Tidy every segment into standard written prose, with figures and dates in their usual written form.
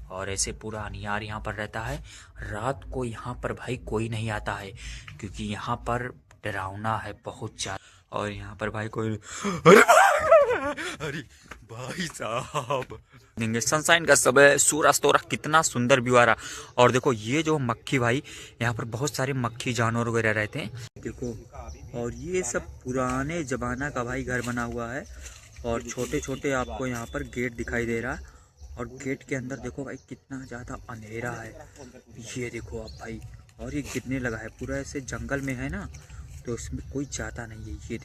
और ऐसे पूरा अनियार यहाँ पर रहता है। रात को यहाँ पर भाई कोई नहीं आता है क्योंकि यहाँ पर डरावना है बहुत ज्यादा। और यहाँ पर भाई कोई अरे भाई साहब देंगे सनसाइन का समय, सूरज तो कितना सुंदर व्यू आ रहा। और देखो ये जो मक्खी भाई, यहाँ पर बहुत सारे मक्खी जानवर वगैरह रहते हैं देखो। और ये सब पुराने जमाना का भाई घर बना हुआ है और छोटे छोटे आपको यहाँ पर गेट दिखाई दे रहा है। और गेट के अंदर देखो भाई कितना ज़्यादा अंधेरा है, ये देखो आप भाई। और ये गिरने लगा है, पूरा ऐसे जंगल में है ना, तो इसमें कोई जाता नहीं है। ये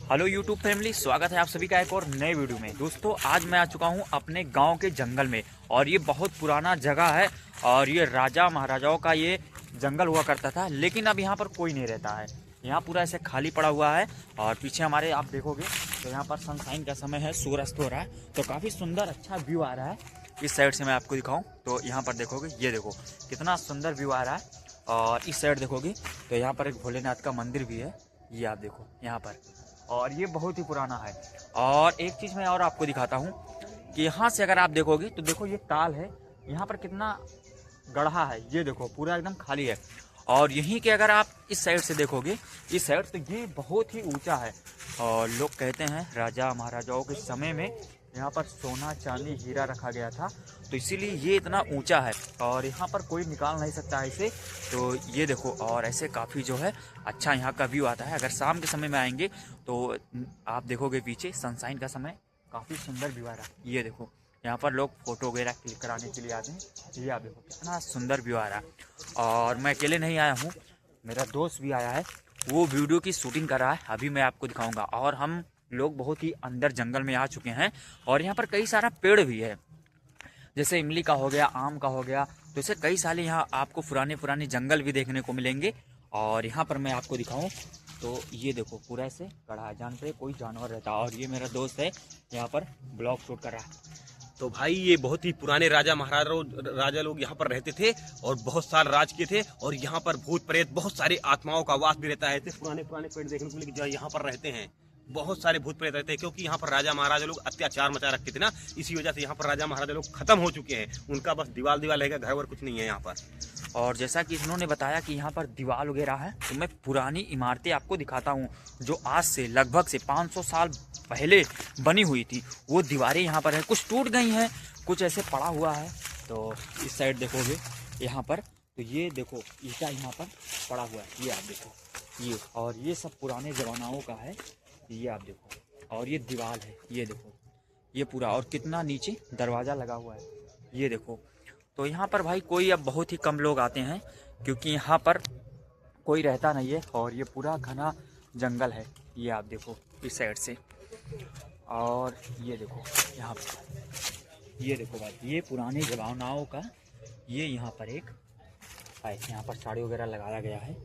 हेलो यूट्यूब फैमिली, स्वागत है आप सभी का एक और नए वीडियो में। दोस्तों आज मैं आ चुका हूँ अपने गांव के जंगल में और ये बहुत पुराना जगह है और ये राजा महाराजाओं का ये जंगल हुआ करता था, लेकिन अब यहाँ पर कोई नहीं रहता है। यहाँ पूरा ऐसे खाली पड़ा हुआ है और पीछे हमारे आप देखोगे तो यहाँ पर सनसाइन का समय है, सूरज हो रहा है, तो काफ़ी सुंदर अच्छा व्यू आ रहा है। इस साइड से मैं आपको दिखाऊँ तो यहाँ पर देखोगे, ये देखो कितना सुंदर व्यू आ रहा है। और इस साइड देखोगे तो यहाँ पर एक भोलेनाथ का मंदिर भी है, ये आप देखो यहाँ पर। और ये बहुत ही पुराना है। और एक चीज़ मैं और आपको दिखाता हूँ कि यहाँ से अगर आप देखोगे तो देखो ये ताल है, यहाँ पर कितना गड्ढा है, ये देखो पूरा एकदम खाली है। और यहीं के अगर आप इस साइड से देखोगे, इस साइड तो ये बहुत ही ऊंचा है। और लोग कहते हैं राजा महाराजाओं के समय में यहाँ पर सोना चांदी हीरा रखा गया था, तो इसीलिए ये इतना ऊंचा है और यहाँ पर कोई निकाल नहीं सकता है इसे। तो ये देखो, और ऐसे काफ़ी जो है अच्छा यहाँ का व्यू आता है। अगर शाम के समय में आएंगे तो आप देखोगे पीछे सनसाइन का समय, काफ़ी सुंदर व्यू आ रहा है। ये देखो यहाँ पर लोग फ़ोटो वगैरह क्लिक कराने के लिए आते हैं। ये आप देखो कितना सुंदर व्यू आ रहा है। और मैं अकेले नहीं आया हूँ, मेरा दोस्त भी आया है, वो वीडियो की शूटिंग कर रहा है, अभी मैं आपको दिखाऊंगा। और हम लोग बहुत ही अंदर जंगल में आ चुके हैं और यहाँ पर कई सारा पेड़ भी है, जैसे इमली का हो गया, आम का हो गया, तो ऐसे कई सारे यहाँ आपको पुराने पुराने जंगल भी देखने को मिलेंगे। और यहाँ पर मैं आपको दिखाऊं तो ये देखो पूरा ऐसे गड्ढा है, जान पे कोई जानवर रहता है। और ये मेरा दोस्त है, यहाँ पर ब्लॉग शूट कर रहा है। तो भाई ये बहुत ही पुराने राजा लोग यहाँ पर रहते थे और बहुत साल राज किए थे। और यहाँ पर भूत प्रेत बहुत सारी आत्माओं का वास भी रहता है। पुराने पुराने पेड़ देखने को मिले जो यहाँ पर रहते हैं, बहुत सारे भूत प्रेत रहते हैं, क्योंकि यहाँ पर राजा महाराजा लोग अत्याचार मचा रखते थे ना, इसी वजह से यहाँ पर राजा महाराजा लोग खत्म हो चुके हैं। उनका बस दीवार रहेगा, घर वर कुछ नहीं है यहाँ पर। और जैसा कि इन्होंने बताया कि यहाँ पर दीवार वगैरह है, तो मैं पुरानी इमारतें आपको दिखाता हूँ जो आज से लगभग से 500 साल पहले बनी हुई थी। वो दीवारें यहाँ पर है, कुछ टूट गई हैं, कुछ ऐसे पड़ा हुआ है। तो इस साइड देखोगे यहाँ पर, तो ये देखो ईटा यहाँ पर पड़ा हुआ है, ये आप देखो ये। और ये सब पुराने जमानाओं का है, ये आप देखो। और ये दीवार है, ये देखो ये पूरा। और कितना नीचे दरवाज़ा लगा हुआ है, ये देखो। तो यहाँ पर भाई कोई अब बहुत ही कम लोग आते हैं क्योंकि यहाँ पर कोई रहता नहीं है और ये पूरा घना जंगल है, ये आप देखो इस साइड से। और ये देखो यहाँ पर, ये देखो भाई ये पुराने जमानाओं का, ये यहाँ पर एक है, यहाँ पर साड़ी वगैरह लगाया गया है।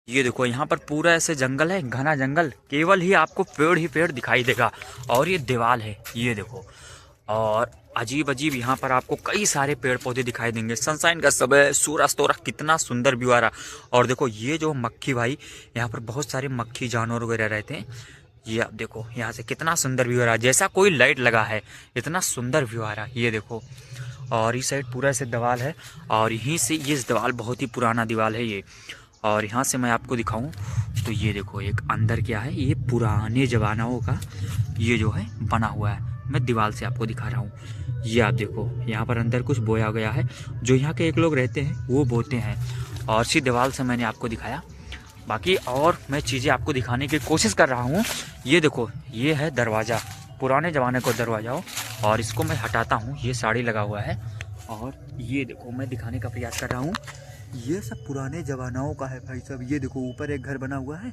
ये देखो यहाँ पर पूरा ऐसे जंगल है, घना जंगल, केवल ही आपको पेड़ ही पेड़ दिखाई देगा। और ये दीवार है, ये देखो। और अजीब अजीब यहाँ पर आपको कई सारे पेड़ पौधे दिखाई देंगे। सनसाइन का समय, सूरज तो कितना सुंदर व्यू आ रहा। और देखो ये जो मक्खी भाई, यहाँ पर बहुत सारे मक्खी जानवर वगैरह रहते हैं, ये आप देखो यहाँ से कितना सुंदर व्यू आ रहा है, जैसा कोई लाइट लगा है, इतना सुंदर व्यू आ रहा है, ये देखो। और इस साइड पूरा ऐसे दीवार है और यहीं से ये दीवार बहुत ही पुराना दीवार है ये। और यहाँ से मैं आपको दिखाऊं तो ये देखो एक अंदर क्या है, ये पुराने जमानाओं का ये जो है बना हुआ है, मैं दीवार से आपको दिखा रहा हूँ। ये आप देखो यहाँ पर अंदर कुछ बोया गया है, जो यहाँ के एक लोग रहते हैं वो बोते हैं। और इसी दीवार से मैंने आपको दिखाया, बाकी और मैं चीज़ें आपको दिखाने की कोशिश कर रहा हूँ। ये देखो ये है दरवाज़ा, पुराने ज़माने का दरवाज़ा हो, और इसको मैं हटाता हूँ, ये साड़ी लगा हुआ है। और ये देखो मैं दिखाने का प्रयास कर रहा हूँ, ये सब पुराने जमानाओं का है भाई साहब। ये देखो ऊपर एक घर बना हुआ है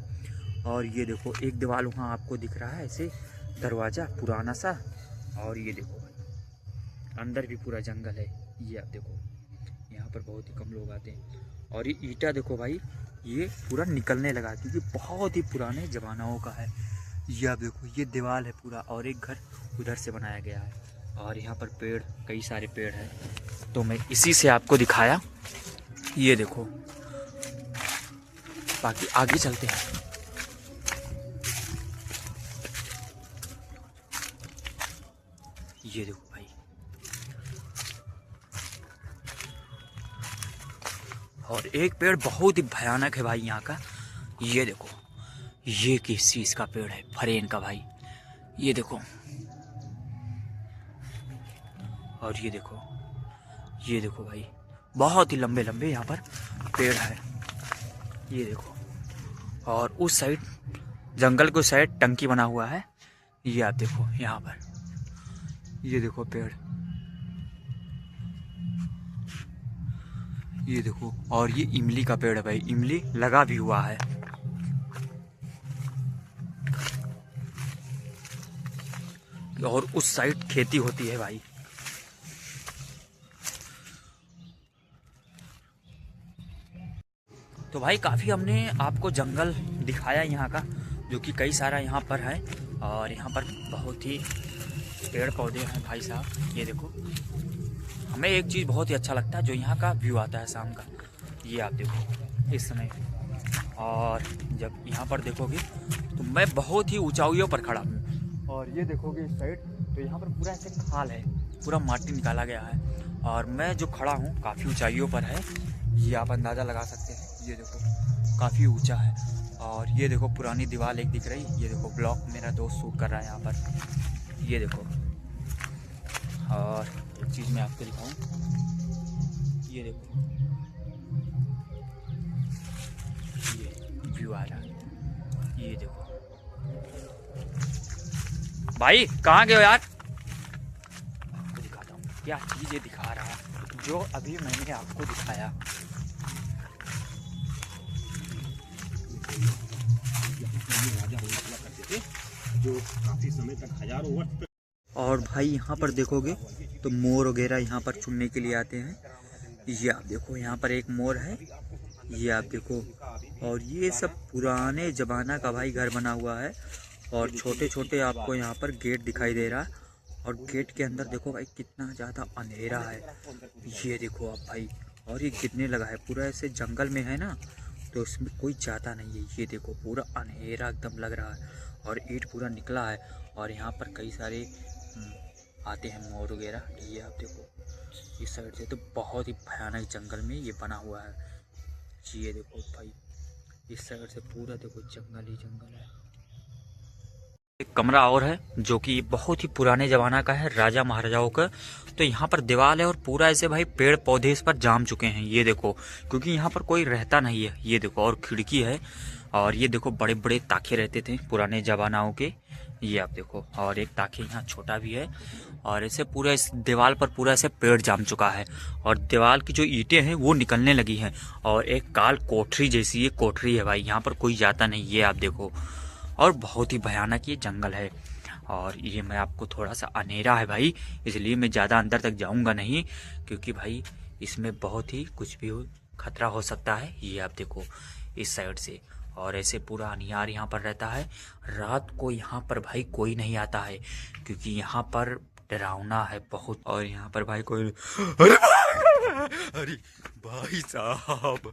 और ये देखो एक दीवार वहाँ आपको दिख रहा है ऐसे दरवाज़ा पुराना सा। और ये देखो भाई अंदर भी पूरा जंगल है, ये आप देखो यहाँ पर बहुत ही कम लोग आते हैं। और ये ईटा देखो भाई, ये पूरा निकलने लगा क्योंकि बहुत ही पुराने जमानाओं का है। ये आप देखो ये दीवार है पूरा, और एक घर उधर से बनाया गया है। और यहाँ पर पेड़, कई सारे पेड़ हैं, तो मैं इसी से आपको दिखाया। ये देखो, बाकी आगे चलते हैं। ये देखो भाई और एक पेड़ बहुत ही भयानक है भाई यहाँ का। ये देखो, ये किस चीज का पेड़ है, फरेन का भाई। ये देखो, और ये देखो भाई, बहुत ही लंबे लंबे यहाँ पर पेड़ है। ये देखो, और उस साइड जंगल को साइड टंकी बना हुआ है। ये आप देखो यहाँ पर, ये देखो पेड़, ये देखो। और ये इमली का पेड़ है भाई, इमली लगा भी हुआ है। और उस साइड खेती होती है भाई। तो भाई काफ़ी हमने आपको जंगल दिखाया यहाँ का, जो कि कई सारा यहाँ पर है। और यहाँ पर बहुत ही पेड़ पौधे हैं भाई साहब। ये देखो, हमें एक चीज़ बहुत ही अच्छा लगता है, जो यहाँ का व्यू आता है शाम का। ये आप देखो इस समय, और जब यहाँ पर देखोगे तो मैं बहुत ही ऊंचाइयों पर खड़ा हूँ। और ये देखोगे इस साइड, तो यहाँ पर पूरा ऐसे खाल है, पूरा माटी निकाला गया है। और मैं जो खड़ा हूँ काफ़ी ऊंचाइयों पर है, ये आप अंदाज़ा लगा सकते हैं। ये देखो काफ़ी ऊंचा है। और ये देखो पुरानी दीवार एक दिख रही, ये देखो ब्लॉक मेरा दोस्त शूट कर रहा है यहाँ पर। ये देखो, और एक चीज़ मैं आपको दिखाऊँ, ये देखो, ये व्यू आ रहा है। ये देखो भाई, कहाँ गए हो यार? आपको दिखाता हूँ क्या चीज़ ये दिखा रहा है, जो अभी मैंने आपको दिखाया। राजा हुआ करते थे, जो काफी समय तक हजारों वर्ष। और भाई यहाँ पर देखोगे तो मोर वगैरह यहाँ पर चुनने के लिए आते हैं। ये आप देखो, यहाँ पर एक मोर है, ये आप देखो। और ये सब पुराने ज़माना का भाई घर बना हुआ है। और छोटे छोटे आपको यहाँ पर गेट दिखाई दे रहा है। और गेट के अंदर देखो भाई कितना ज़्यादा अंधेरा है। ये देखो आप भाई, और ये कितने लगा है, पूरा ऐसे जंगल में है ना, तो इसमें कोई जाता नहीं है। ये देखो पूरा अंधेरा एकदम लग रहा है, और ईंट पूरा निकला है। और यहाँ पर कई सारे आते हैं मोर वगैरह। ये आप देखो इस साइड से, तो बहुत ही भयानक जंगल में ये बना हुआ है। ये देखो भाई, इस साइड से पूरा देखो जंगल ही जंगल है। एक कमरा और है, जो कि बहुत ही पुराने ज़माना का है, राजा महाराजाओं का। तो यहाँ पर दीवार है, और पूरा ऐसे भाई पेड़ पौधे इस पर जाम चुके हैं। ये देखो, क्योंकि यहाँ पर कोई रहता नहीं है। ये देखो, और खिड़की है। और ये देखो बड़े बड़े ताखे रहते थे पुराने ज़मानाओं के। ये आप देखो, और एक ताखे यहाँ छोटा भी है। और ऐसे पूरा इस दीवार पर पूरा ऐसे पेड़ जाम चुका है, और दीवार की जो ईंटें हैं वो निकलने लगी हैं। और एक काल कोठरी जैसी ये कोठरी है भाई, यहाँ पर कोई जाता नहीं। ये आप देखो, और बहुत ही भयानक ये जंगल है। और ये मैं आपको, थोड़ा सा अंधेरा है भाई, इसलिए मैं ज़्यादा अंदर तक जाऊंगा नहीं, क्योंकि भाई इसमें बहुत ही कुछ भी खतरा हो सकता है। ये आप देखो इस साइड से, और ऐसे पूरा अंधियार यहाँ पर रहता है। रात को यहाँ पर भाई कोई नहीं आता है, क्योंकि यहाँ पर डरावना है बहुत। और यहाँ पर भाई कोई अरे भाई साहब,